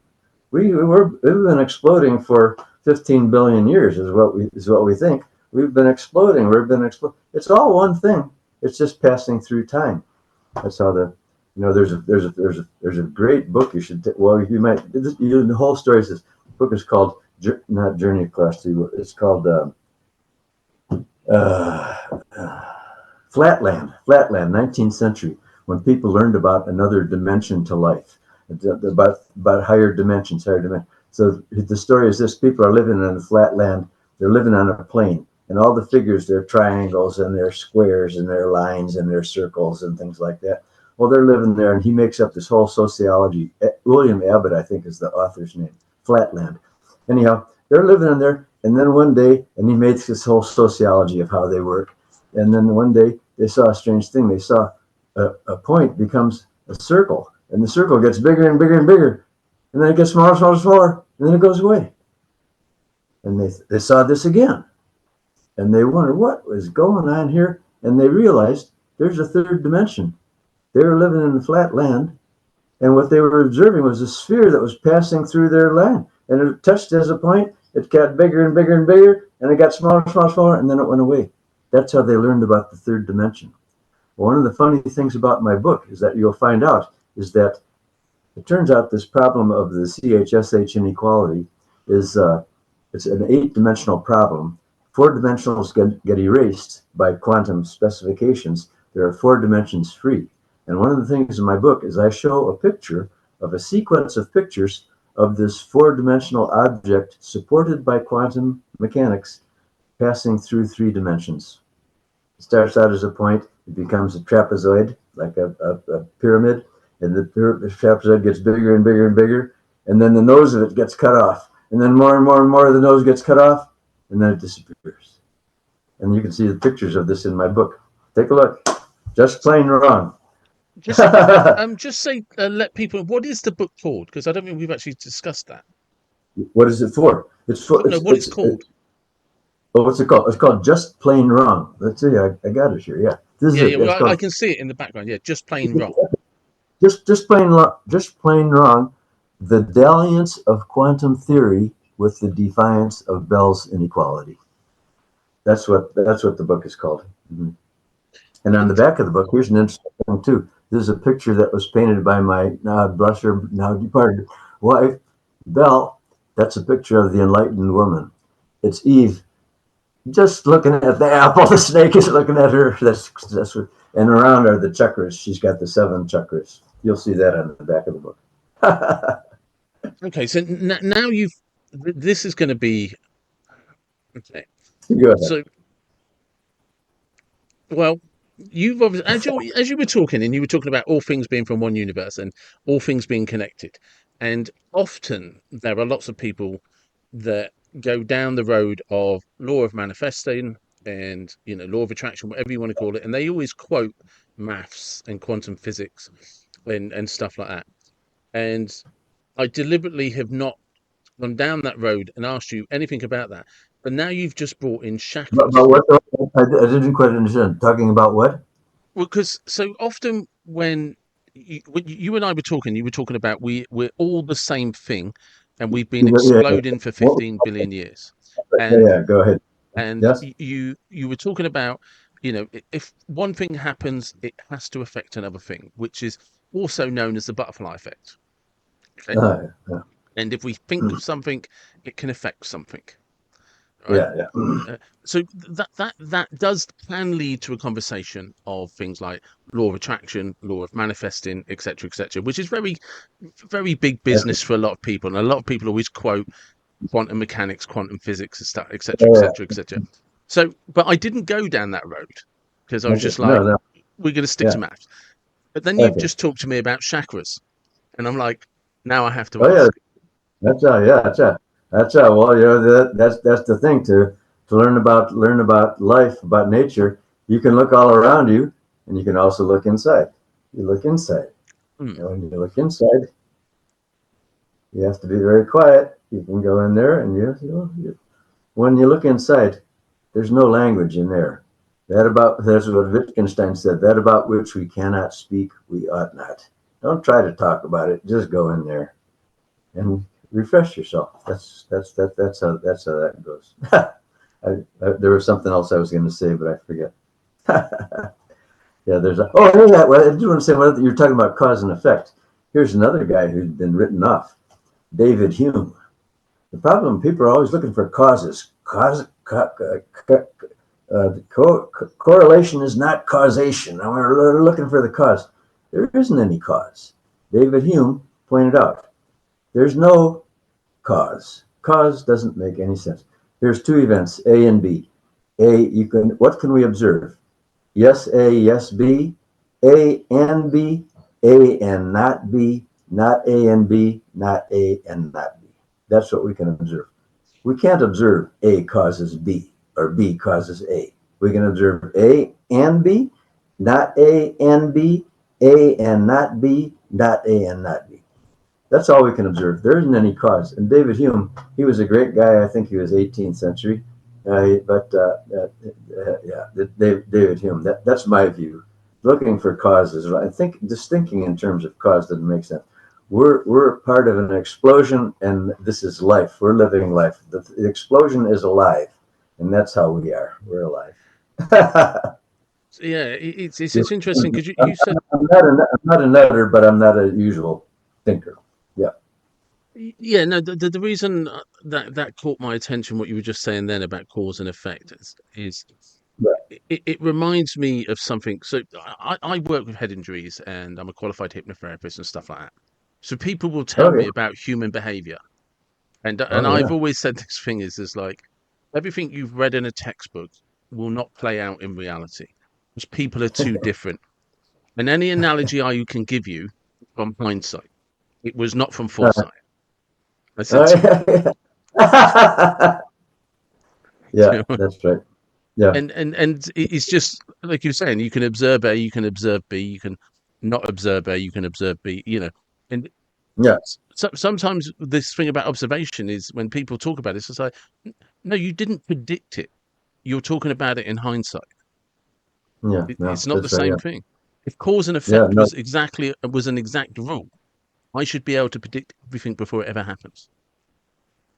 S2: We've been exploding for 15 billion years is what we think. We've been exploding. It's all one thing. It's just passing through time. That's how there's a great book you should well you might the whole story is this book is called not Journey Across the it's called uh, Flatland, 19th century, when people learned about another dimension to life, about higher dimensions. So the story is this: people are living in the flatland. They're living on a plane, and all the figures, they're triangles and they're squares and they're lines and they're circles and things like that. Well, they're living there, and he makes up this whole sociology. William Abbott, I think, is the author's name. Flatland. Anyhow, they're living in there, and then one day, and he makes this whole sociology of how they work. And then one day, they saw a strange thing. They saw a point becomes a circle, and the circle gets bigger and bigger and bigger, and then it gets smaller, smaller, smaller, and then it goes away. And they saw this again, and they wondered what was going on here, and they realized there's a third dimension. They were living in the flat land, and what they were observing was a sphere that was passing through their land, and it touched as a point. It got bigger and bigger and bigger, and it got smaller, smaller, smaller, and then it went away. That's how they learned about the third dimension. One of the funny things about my book is that you'll find out is that it turns out this problem of the CHSH inequality is it's an 8-dimensional problem. 4 dimensionals get erased by quantum specifications. There are 4 dimensions free. And one of the things in my book is I show a picture of a sequence of pictures of this 4 dimensional object supported by quantum mechanics passing through 3 dimensions. It starts out as a point, it becomes a trapezoid, like a pyramid, and the trapezoid gets bigger and bigger and bigger, and then the nose of it gets cut off, and then more and more and more of the nose gets cut off, and then it disappears. And you can see the pictures of this in my book. Take a look. Just plain wrong.
S1: Just say, let people. What is the book called? Because I don't think we've actually discussed that.
S2: What is it for? It's for
S1: No, what it's called.
S2: oh, what's it called? It's called Just Plain Wrong. Let's see. I got it here. Yeah, this is
S1: Yeah,
S2: it.
S1: yeah.
S2: It's
S1: Well, I
S2: called
S1: can see it in the background. Yeah, just plain wrong.
S2: just plain wrong. The dalliance of quantum theory with the defiance of Bell's inequality. That's what the book is called. Mm-hmm. And on the back of the book, here's an interesting thing too. This is a picture that was painted by my bless her, now departed wife, Bell. That's a picture of the enlightened woman. It's Eve just looking at the apple. The snake is looking at her. That's what, and around are the chakras. She's got the 7 chakras. You'll see that on the back of the book.
S1: Okay, so now you've. This is going to be okay.
S2: Go ahead.
S1: So, well, you've obviously, as you were talking, and you were talking about all things being from one universe and all things being connected, and often there are lots of people that go down the road of law of manifesting and law of attraction, whatever you want to call it, and they always quote maths and quantum physics and stuff like that. And I deliberately have not gone down that road and asked you anything about that. But now you've just brought in chakras.
S2: But what? I didn't quite understand. Talking about what?
S1: Well, because so often when you and I were talking, you were talking about we're all the same thing, and we've been
S2: Yeah, yeah.
S1: exploding for 15 billion years,
S2: Yeah,
S1: and
S2: yeah. Go ahead. Yes.
S1: you were talking about if one thing happens, it has to affect another thing, which is also known as the butterfly effect. Okay,
S2: Yeah.
S1: and if we think of something, it can affect something, right?
S2: Yeah, yeah.
S1: So that does can lead to a conversation of things like law of attraction, law of manifesting, etc., which is very big business for a lot of people, and a lot of people always quote quantum mechanics, quantum physics, and stuff,
S2: Yeah,
S1: etc. So, but I didn't go down that road because I was
S2: okay.
S1: just
S2: No,
S1: like,
S2: no.
S1: we're going to stick
S2: Yeah.
S1: to maths. But then you've
S2: Okay.
S1: just talked to me about chakras, and I'm like, now I have to
S2: Oh yeah.
S1: ask.
S2: Yeah. Well, that's the thing to learn about life, about nature. You can look all around you, and you can also look inside. You look inside,
S1: Hmm.
S2: and when you look inside, you have to be very quiet. You can go in there, and when you look inside, there's no language in there. That's what Wittgenstein said. That about which we cannot speak, we ought not. Don't try to talk about it. Just go in there and refresh yourself. That's how that goes. There was something else I was going to say, but I forget. Yeah, well, I do want to say you're talking about cause and effect. Here's another guy who's been written off, David Hume. The problem, people are always looking for causes. Correlation is not causation. And we're looking for the cause. There isn't any cause. David Hume pointed out there's no cause. Cause doesn't make any sense. There's 2 events, A and B. What can we observe? Yes, A, yes, B, A and B, A and not B, not A and B, not A and not B. That's what we can observe. We can't observe A causes B or B causes A. We can observe A and B, not A and B, A and not B, not A and not B. That's all we can observe. There isn't any cause. And David Hume, he was a great guy. I think he was 18th century. Yeah, David Hume. That's my view. Looking for causes. I think just thinking in terms of cause doesn't make sense. We're part of an explosion, and this is life. We're living life. The explosion is alive, and that's how we are. We're alive.
S1: So, yeah, it's interesting because you said.
S2: I'm not a nutter, but I'm not a usual thinker. Yeah.
S1: Yeah, no, the reason that caught my attention, what you were just saying then about cause and effect, is
S2: Yeah.
S1: it reminds me of something. So I work with head injuries, and I'm a qualified hypnotherapist and stuff like that. So people will tell
S2: Okay.
S1: me about human behavior, and
S2: Oh
S1: I've
S2: yeah.
S1: always said this thing is like everything you've read in a textbook will not play out in reality because people are too different. And any analogy I can give you from hindsight, it was not from
S2: Uh,
S1: foresight. I said
S2: oh,
S1: to you.
S2: yeah. Yeah, that's right. Yeah,
S1: And it's just like you're saying, you can observe A, you can observe B, you can not observe A, you can observe B, and
S2: yeah,
S1: sometimes this thing about observation is when people talk about it, it's like, no, you didn't predict it. You're talking about it in hindsight.
S2: yeah, yeah,
S1: It's not the
S2: that's right.
S1: same
S2: Yeah,
S1: thing. If cause and
S2: yeah,
S1: effect
S2: no.
S1: was an exact rule, I should be able to predict everything before it ever happens.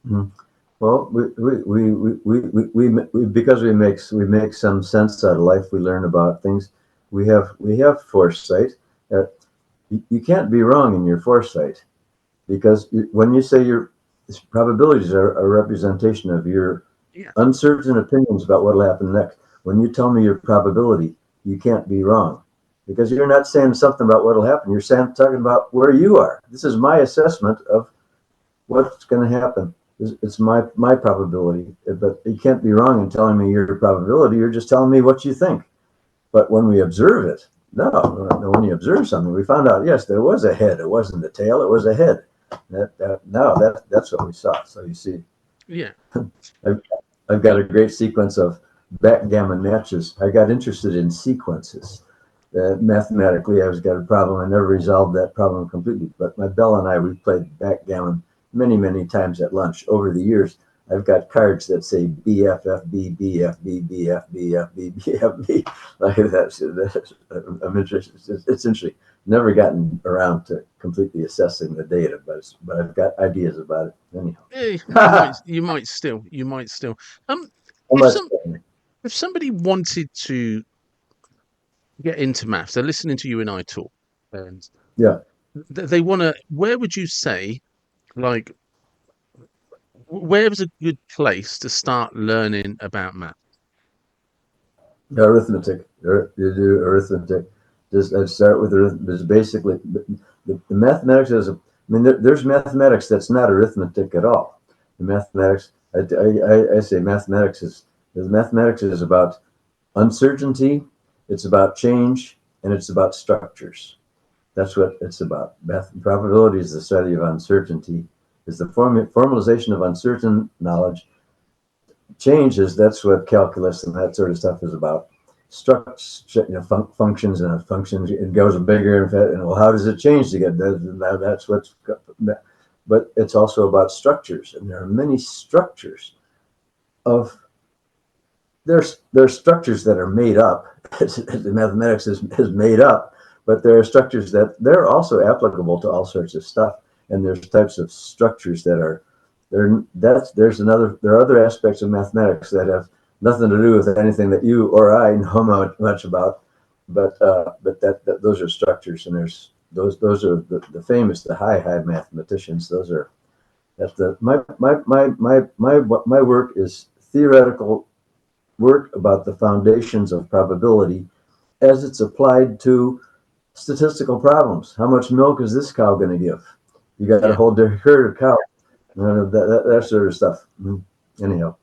S2: Mm. Well, because we make some sense out of life. We learn about things. We have foresight. You can't be wrong in your foresight because when you say your probabilities are a representation of your
S1: Yeah,
S2: uncertain opinions about what will happen next. When you tell me your probability, you can't be wrong because you're not saying something about what will happen. You're talking about where you are. This is my assessment of what's going to happen. It's my probability, but you can't be wrong in telling me your probability. You're just telling me what you think. But when we observe it, no, when you observe something, we found out yes, there was a head. It wasn't a tail. It was a head. That's what we saw. So you see,
S1: yeah.
S2: I've, I've got a great sequence of backgammon matches. I got interested in sequences. Mathematically, I was got a problem. I never resolved that problem completely. But my Bell and I, we played backgammon many, many times at lunch over the years. I've got cards that say BFFB, BFB, BFB, FB, BFB. Like that's I'm interested. It's interesting. Never gotten around to completely assessing the data, but I've got ideas about it anyhow.
S1: You might still. Um,
S2: How
S1: if
S2: much?
S1: some if somebody wanted to get into maths, they're listening to you and I talk, and
S2: Yeah.
S1: they want to. Where would you say, like, where is a good place to start learning about math?
S2: Arithmetic. You do arithmetic. Just I start with arithmetic. There's basically the mathematics is. I mean, there's mathematics that's not arithmetic at all. The mathematics. I say mathematics is about uncertainty. It's about change, and it's about structures. That's what it's about. Probability is the study of uncertainty. Is the formalization of uncertain knowledge. Changes. That's what calculus and that sort of stuff is about. Functions and functions. It goes bigger and well, how does it change to get that? That's what's. But it's also about structures, and there are many structures of. There's structures that are made up. The mathematics is made up, but there are structures that they're also applicable to all sorts of stuff. And there's types of structures that are there are other aspects of mathematics that have nothing to do with anything that you or I know much about, but those are structures, and there's those are the high mathematicians. Those are that's the my work is theoretical work about the foundations of probability as it's applied to statistical problems. How much milk is this cow going to give? You got a
S1: Yeah.
S2: whole herd of cows. That sort of stuff. Anyhow,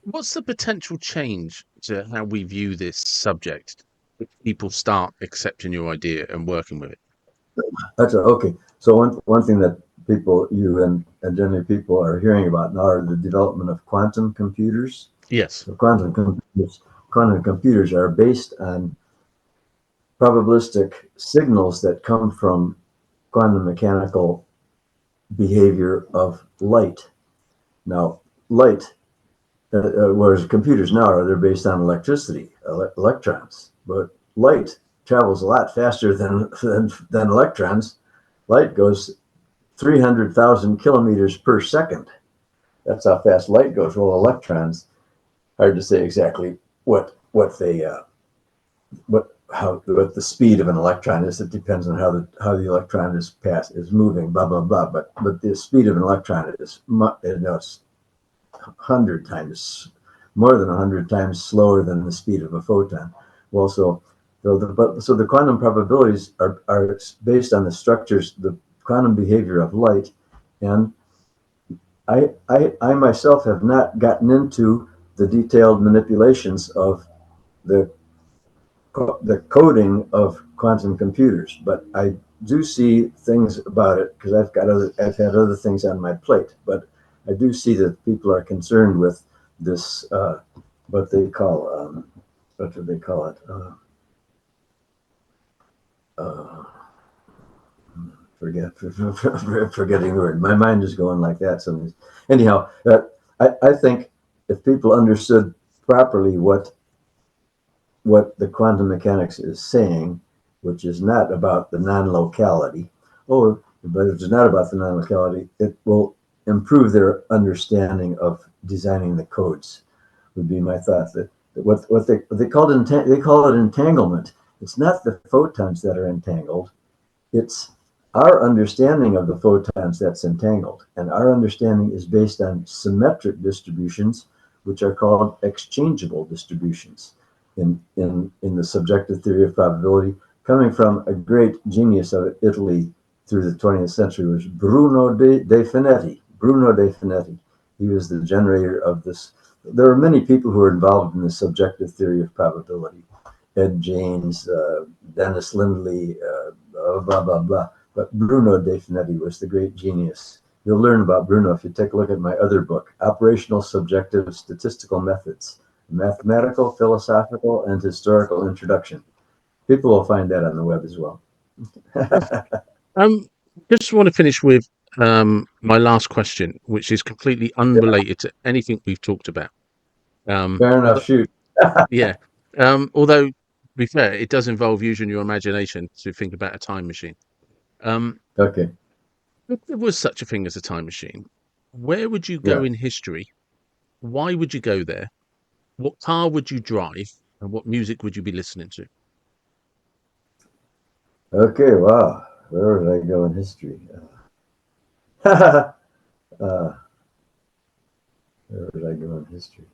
S1: What's the potential change to how we view this subject if people start accepting your idea and working with it?
S2: that's okay. So one thing that you and generally people are hearing about now are the development of quantum computers.
S1: Yes.
S2: So quantum computers are based on probabilistic signals that come from quantum mechanical behavior of light. Now, light, whereas computers now they're based on electricity, electrons, but light travels a lot faster than electrons. Light goes 300,000 kilometers per second. That's how fast light goes. Well, electrons, hard to say exactly what the speed of an electron is. It depends on how the electron is moving. Blah blah blah. But the speed of an electron is it's 100 times more than 100 times slower than the speed of a photon. Well, so the quantum probabilities are based on the structures, the quantum behavior of light, and I myself have not gotten into the detailed manipulations of the the coding of quantum computers, but I do see things about it because I've had other things on my plate. But I do see that people are concerned with this what they call what do they call it? Uh, forgetting the word. My mind is going like that. Sometimes. Anyhow, I think if people understood properly what the quantum mechanics is saying, which is not about the non-locality, but if it's not about the non-locality, it will improve their understanding of designing the codes. Would be my thought. That what they call it they call it entanglement. It's not the photons that are entangled. It's our understanding of the photons that's entangled. And our understanding is based on symmetric distributions, which are called exchangeable distributions in the subjective theory of probability, coming from a great genius of Italy through the 20th century, was Bruno de Finetti. Bruno de Finetti. He was the generator of this. There are many people who are involved in the subjective theory of probability. Ed James, Dennis Lindley, blah, blah, blah. But Bruno de Finetti was the great genius. You'll learn about Bruno if you take a look at my other book, Operational Subjective Statistical Methods, Mathematical, Philosophical, and Historical Introduction. People will find that on the web as well.
S1: Um, just want to finish with my last question, which is completely unrelated to anything we've talked about.
S2: Fair enough,
S1: Although,
S2: shoot.
S1: yeah. Although, to be fair, it does involve using your imagination to think about a time machine. Um,
S2: Okay,
S1: if there was such a thing as a time machine, where would you go
S2: yeah.
S1: in history? Why would you go there? What car would you drive? And what music would you be listening to?
S2: Okay, wow. Where would I go in history? uh, where would I go in history?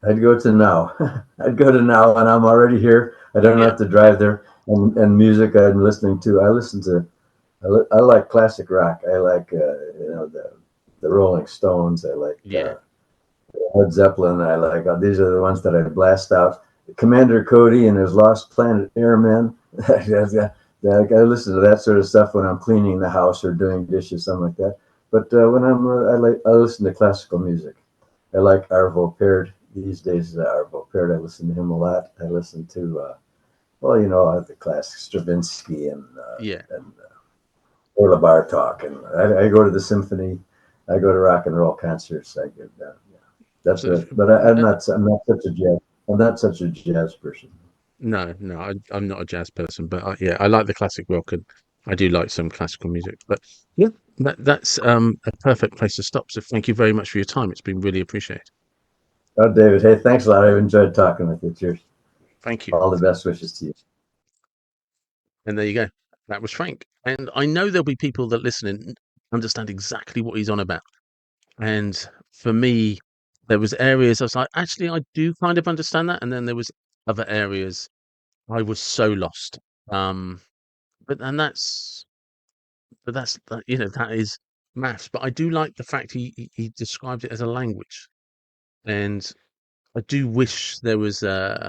S2: I'd go to now. I'd go to now, and I'm already here. I don't
S1: Yeah,
S2: have to drive there. And music I'm listening to. I listen to. I like classic rock. I like the Rolling Stones. I like
S1: yeah.
S2: Led Zeppelin. I like these are the ones that I blast out. Commander Cody and his Lost Planet Airmen. I listen to that sort of stuff when I'm cleaning the house or doing dishes, something like that. But when I listen to classical music. I like Arvo Pärt these days. Arvo Pärt, I listen to him a lot. I listen to the classic Stravinsky
S1: Yeah.
S2: and Orla Bartok, and I go to the symphony. I go to rock and roll concerts. I get that. Yeah. That's
S1: So,
S2: it. But I'm not such a jazz. I'm not such a jazz person.
S1: no, no, I'm not a jazz person, but yeah, I like the classic rock and I do like some classical music. But yeah, that's a perfect place to stop. So thank you very much for your time. It's been really appreciated.
S2: Oh, David. Hey, thanks a lot. I've enjoyed talking with you. Cheers.
S1: Thank you.
S2: All the best wishes to you.
S1: And there you go. That was Frank. And I know there'll be people that listen and understand exactly what he's on about. And for me, there was areas I was like, actually, I do kind of understand that. And then there was other areas I was so lost. Um, but and that's that is maths. But I do like the fact he described it as a language, and I do wish there was I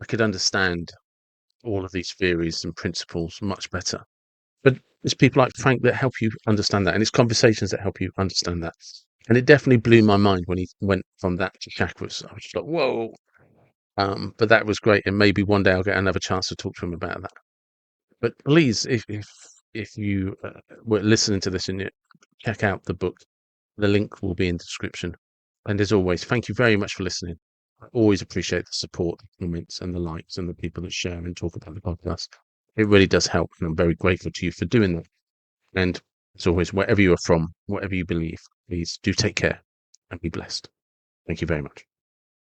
S1: could understand all of these theories and principles much better. But it's people like Frank that help you understand that, and it's conversations that help you understand that. And it definitely blew my mind when he went from that to chakras. I was just like, whoa. But that was great, and maybe one day I'll get another chance to talk to him about that. But please, if you were listening to this and you check out the book, the link will be in the description. And as always, thank you very much for listening. I always appreciate the support, the comments, and the likes, and the people that share and talk about the podcast. It really does help, and I'm very grateful to you for doing that. And as always, wherever you are from, whatever you believe, please do take care and be blessed. Thank you very much.